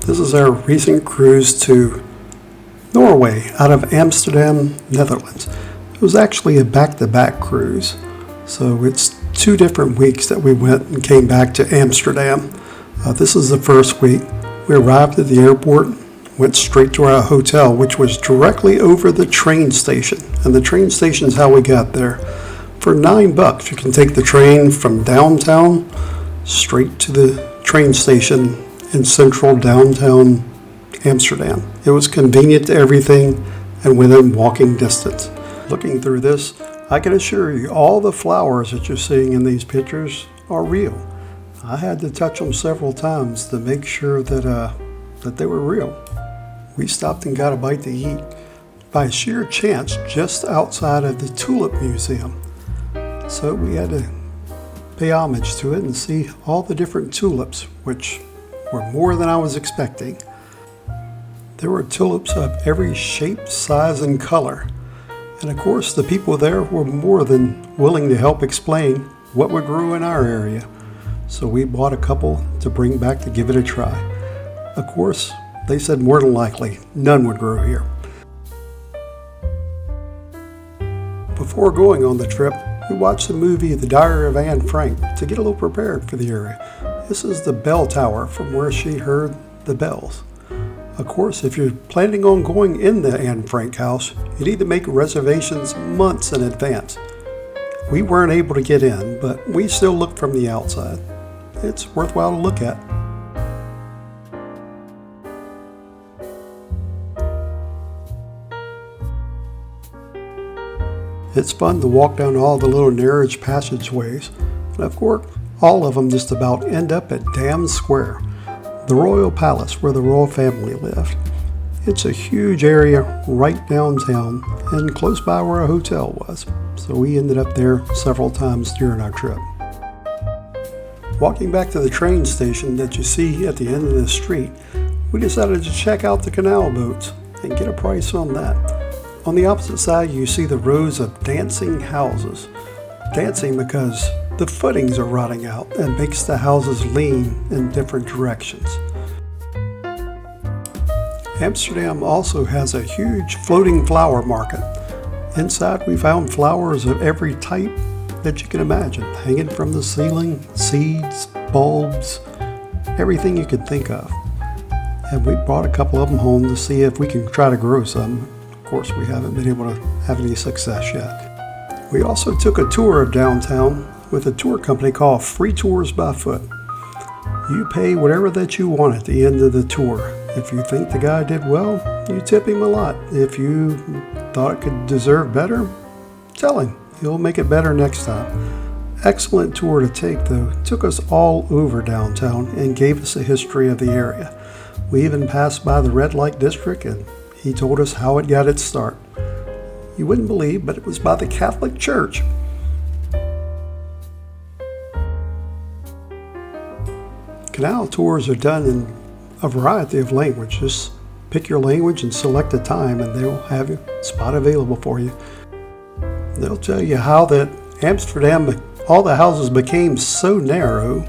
This is our recent cruise to Norway out of Amsterdam, Netherlands. It was actually a back-to-back cruise, so it's 2 different weeks that we went and came back to Amsterdam. This is the first week. We arrived at the airport, went straight to our hotel, which was directly over the train station. And the train station is how we got there. For $9, you can take the train from downtown straight to the train station in central downtown Amsterdam. It was convenient to everything and within walking distance. Looking through this, I can assure you all the flowers that you're seeing in these pictures are real. I had to touch them several times to make sure that they were real. We stopped and got a bite to eat by sheer chance just outside of the Tulip Museum. So we had to pay homage to it and see all the different tulips, which were more than I was expecting. There were tulips of every shape, size, and color. And of course, the people there were more than willing to help explain what would grow in our area. So we bought a couple to bring back to give it a try. Of course, they said more than likely none would grow here. Before going on the trip, we watched the movie The Diary of Anne Frank to get a little prepared for the area. This is the bell tower from where she heard the bells. Of course, if you're planning on going in the Anne Frank house, you need to make reservations months in advance. We weren't able to get in, but we still looked from the outside. It's worthwhile to look at. It's fun to walk down all the little narrow passageways, and of course, all of them just about end up at Dam Square, the royal palace where the royal family lived. It's a huge area right downtown and close by where our hotel was, so we ended up there several times during our trip. Walking back to the train station that you see at the end of the street, we decided to check out the canal boats and get a price on that. On the opposite side, you see the rows of dancing houses. Dancing because the footings are rotting out and makes the houses lean in different directions. Amsterdam also has a huge floating flower market. Inside we found flowers of every type that you can imagine, hanging from the ceiling, seeds, bulbs, everything you could think of. And we brought a couple of them home to see if we can try to grow some. Of course, we haven't been able to have any success yet. We also took a tour of downtown with a tour company called Free Tours by Foot. You pay whatever that you want at the end of the tour. If you think the guy did well, you tip him a lot. If you thought it could deserve better, tell him. He'll make it better next time. Excellent tour to take though. Took us all over downtown and gave us a history of the area. We even passed by the red light district and he told us how it got its start. You wouldn't believe, but it was by the Catholic Church. Canal tours are done in a variety of languages. Pick your language and select a time and they'll have a spot available for you. They'll tell you how that Amsterdam, all the houses became so narrow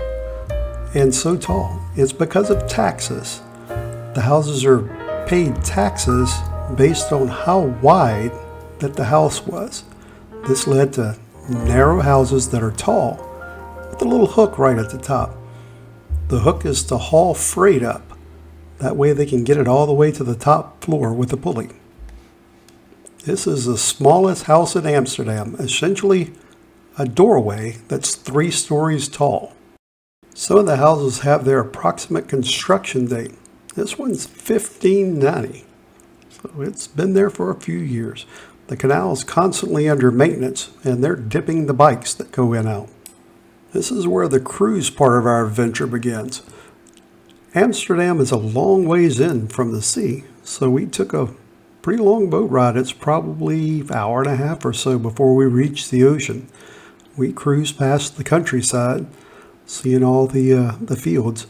and so tall. It's because of taxes. The houses are paid taxes based on how wide that the house was. This led to narrow houses that are tall with a little hook right at the top. The hook is to haul freight up. That way they can get it all the way to the top floor with a pulley. This is the smallest house in Amsterdam, essentially a doorway that's 3 stories tall. Some of the houses have their approximate construction date. This one's 1590, so it's been there for a few years. The canal is constantly under maintenance, and they're dipping the bikes that go in and out. This is where the cruise part of our adventure begins. Amsterdam is a long ways in from the sea, so we took a pretty long boat ride. It's probably an hour and a half or so before we reached the ocean. We cruised past the countryside, seeing all the fields,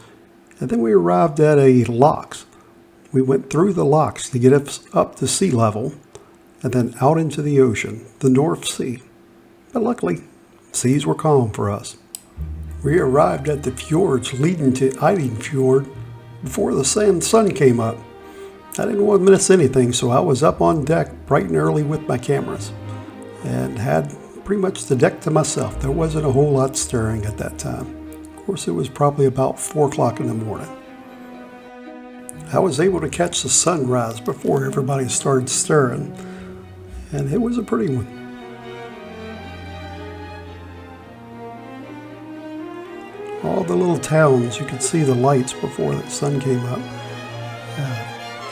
and then we arrived at a locks. We went through the locks to get us up to sea level, and then out into the ocean, the North Sea. But luckily, seas were calm for us. We arrived at the fjords leading to Eidfjord before the sun came up. I didn't want to miss anything, so I was up on deck bright and early with my cameras and had pretty much the deck to myself. There wasn't a whole lot stirring at that time. Of course, it was probably about 4 o'clock in the morning. I was able to catch the sunrise before everybody started stirring, and it was a pretty one. All the little towns, you could see the lights before the sun came up.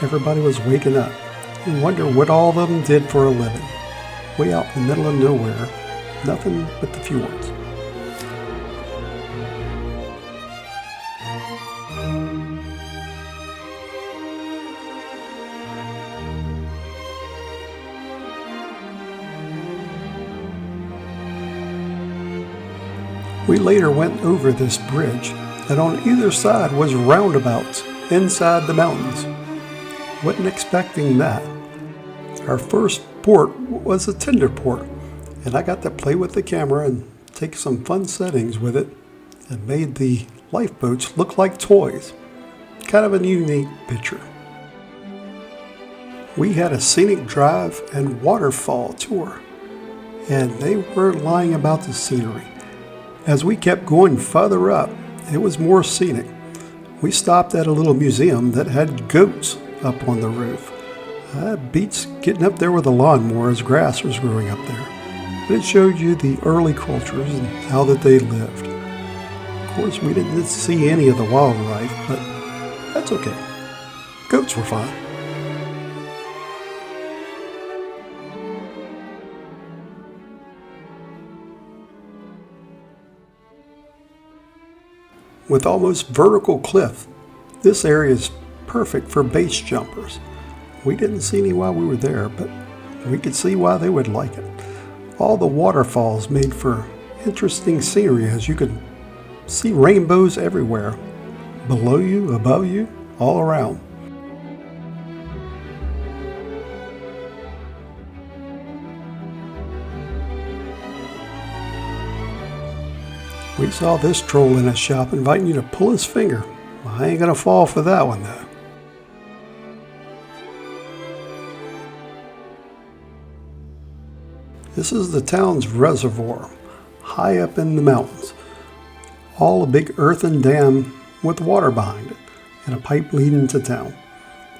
Everybody was waking up and wonder what all of them did for a living. Way out in the middle of nowhere, nothing but the fjords. We later went over this bridge, and on either side was roundabouts inside the mountains. Wasn't expecting that. Our first port was a tender port, and I got to play with the camera and take some fun settings with it and made the lifeboats look like toys. Kind of a unique picture. We had a scenic drive and waterfall tour, and they weren't lying about the scenery. As we kept going further up, it was more scenic. We stopped at a little museum that had goats up on the roof. Beats getting up there with a lawnmower as grass was growing up there. But it showed you the early cultures and how that they lived. Of course, we didn't see any of the wildlife, but that's okay. Goats were fine. With almost vertical cliff, this area is perfect for base jumpers. We didn't see any while we were there, but we could see why they would like it. All the waterfalls made for interesting scenery, as you could see rainbows everywhere, below you, above you, all around. We saw this troll in a shop inviting you to pull his finger. Well, I ain't gonna fall for that one though. This is the town's reservoir, high up in the mountains. All a big earthen dam with water behind it, and a pipe leading to town.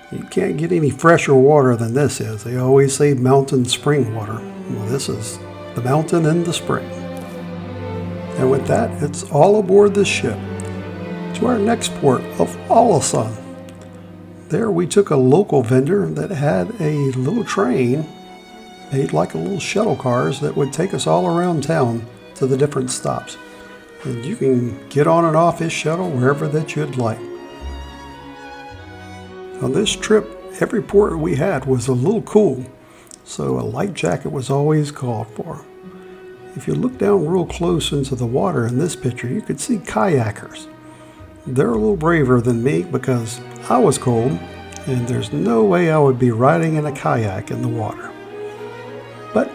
You can't get any fresher water than this is. They always say mountain spring water. Well, this is the mountain and the spring. And with that, it's all aboard this ship to our next port of Alesund. There we took a local vendor that had a little train made like a little shuttle cars that would take us all around town to the different stops. And you can get on and off his shuttle wherever that you'd like. On this trip, every port we had was a little cool, so a life jacket was always called for. If you look down real close into the water in this picture, you could see kayakers. They're a little braver than me because I was cold, and there's no way I would be riding in a kayak in the water. But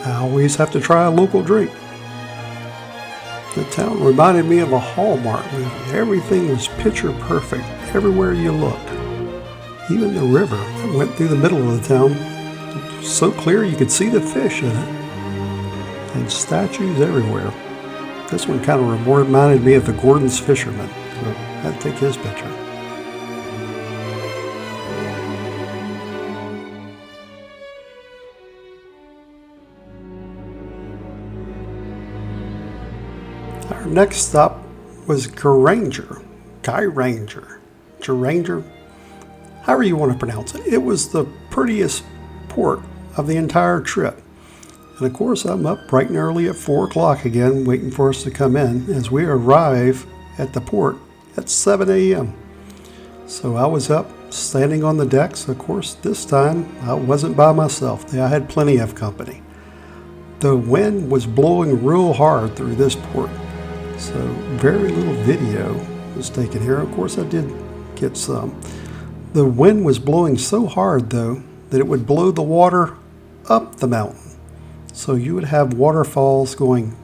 I always have to try a local drink. The town reminded me of a Hallmark movie. Everything was picture perfect everywhere you looked. Even the river that went through the middle of the town was so clear you could see the fish in it. And statues everywhere. This one kind of reminded me of the Gordon's Fisherman, so I'd take his picture. Our next stop was Geiranger. Geiranger, however you want to pronounce it. It was the prettiest port of the entire trip. And of course, I'm up bright and early at 4 o'clock again, waiting for us to come in as we arrive at the port at 7 a.m. So I was up, standing on the decks. Of course, this time I wasn't by myself. I had plenty of company. The wind was blowing real hard through this port, so very little video was taken here. Of course, I did get some. The wind was blowing so hard, though, that it would blow the water up the mountain. So you would have waterfalls going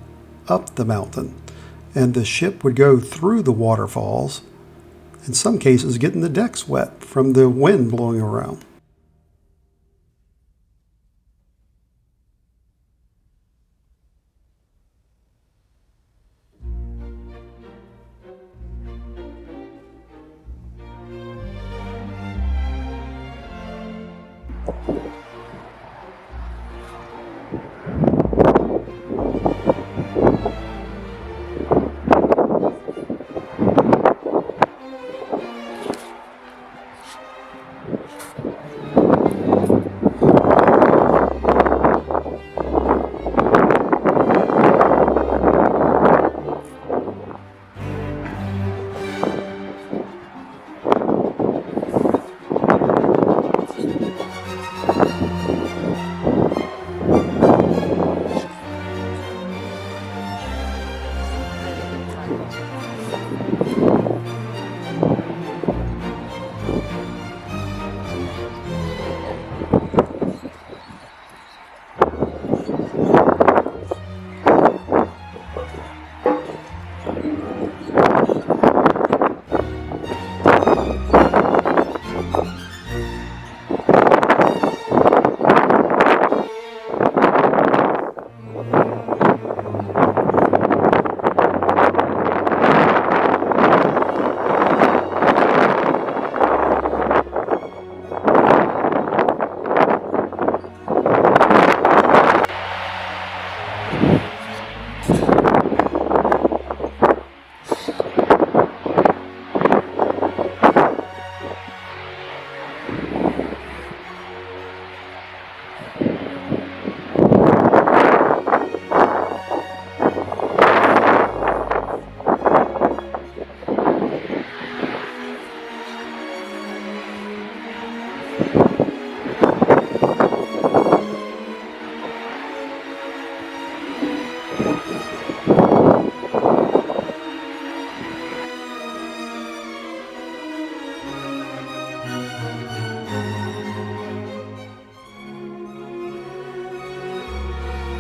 up the mountain, and the ship would go through the waterfalls in some cases getting the decks wet from the wind blowing around.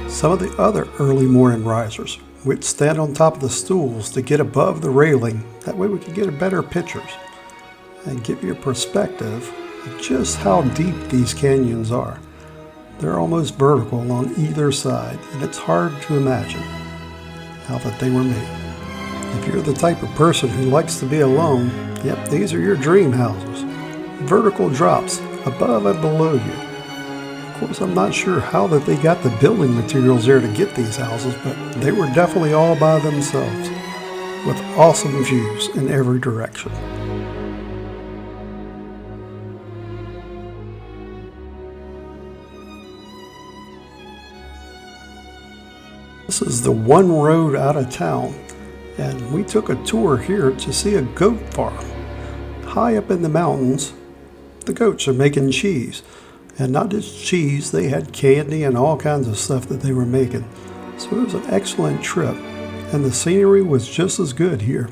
Some of the other early morning risers would stand on top of the stools to get above the railing. That way we could get a better pictures and give you a perspective of just how deep these canyons are. They're almost vertical on either side, and it's hard to imagine how that they were made. If you're the type of person who likes to be alone, yep, these are your dream houses. Vertical drops above and below you. Of course, I'm not sure how that they got the building materials there to get these houses, but they were definitely all by themselves, with awesome views in every direction. This is the one road out of town, and we took a tour here to see a goat farm. High up in the mountains, the goats are making cheese. And not just cheese, they had candy and all kinds of stuff that they were making. So it was an excellent trip, and the scenery was just as good here.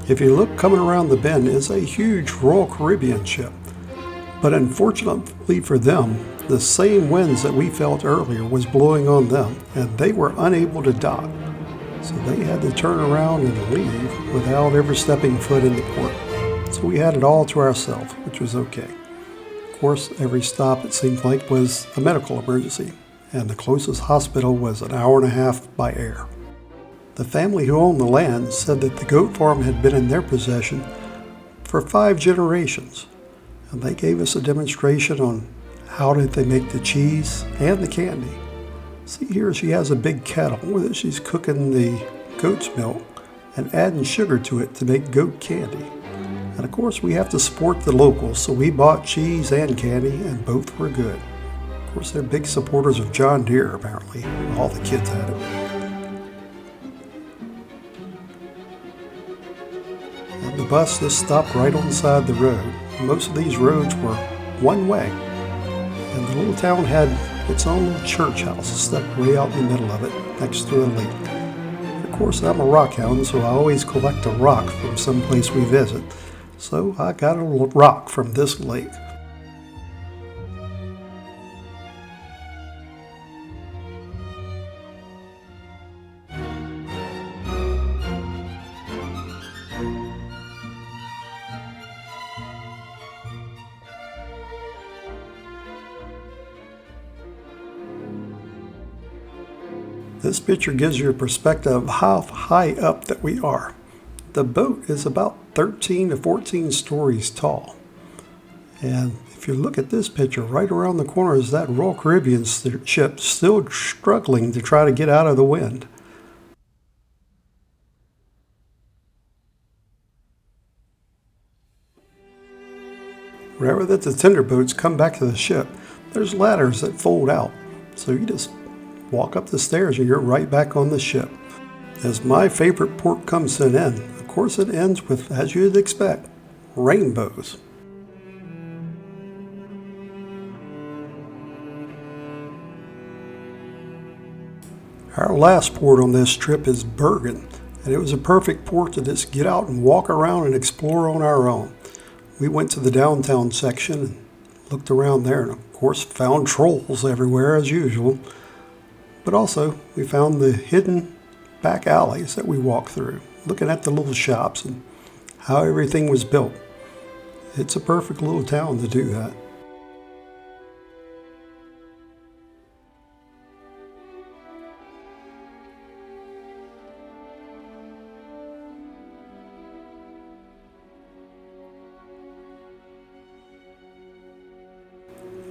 If you look, coming around the bend is a huge Royal Caribbean ship. But unfortunately for them, the same winds that we felt earlier was blowing on them, and they were unable to dock. So they had to turn around and leave without ever stepping foot in the port. So we had it all to ourselves, which was okay. Of course, every stop it seemed like was a medical emergency, and the closest hospital was an hour and a half by air. The family who owned the land said that the goat farm had been in their possession for 5 generations, and they gave us a demonstration on how did they make the cheese and the candy. See here, she has a big kettle with it. She's cooking the goat's milk and adding sugar to it to make goat candy. And of course we have to support the locals, so we bought cheese and candy, and both were good. Of course they're big supporters of John Deere apparently. All the kids had it. The bus just stopped right on the side of the road. Most of these roads were one way, and the little town had its own little church house stuck way out in the middle of it, next to a lake. Of course, I'm a rock hound, so I always collect a rock from some place we visit. So I got a rock from this lake. This picture gives you a perspective of how high up that we are. The boat is about 13 to 14 stories tall. And if you look at this picture, right around the corner is that Royal Caribbean ship still struggling to try to get out of the wind. Whenever that the tender boats come back to the ship, there's ladders that fold out. So you just walk up the stairs and you're right back on the ship. As my favorite port comes to an end, of course it ends with, as you'd expect, rainbows. Our last port on this trip is Bergen, and it was a perfect port to just get out and walk around and explore on our own. We went to the downtown section and looked around there, and of course found trolls everywhere as usual. But also, we found the hidden back alleys that we walked through, looking at the little shops and how everything was built. It's a perfect little town to do that.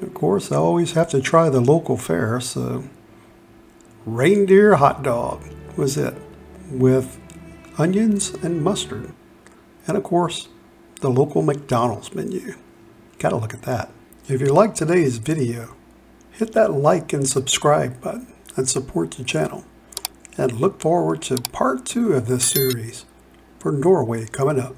Of course, I always have to try the local fare, so reindeer hot dog was it, with onions and mustard. And of course, the local McDonald's menu. Gotta look at that. If you like today's video, hit that like and subscribe button and support the channel. And look forward to part 2 of this series for Norway coming up.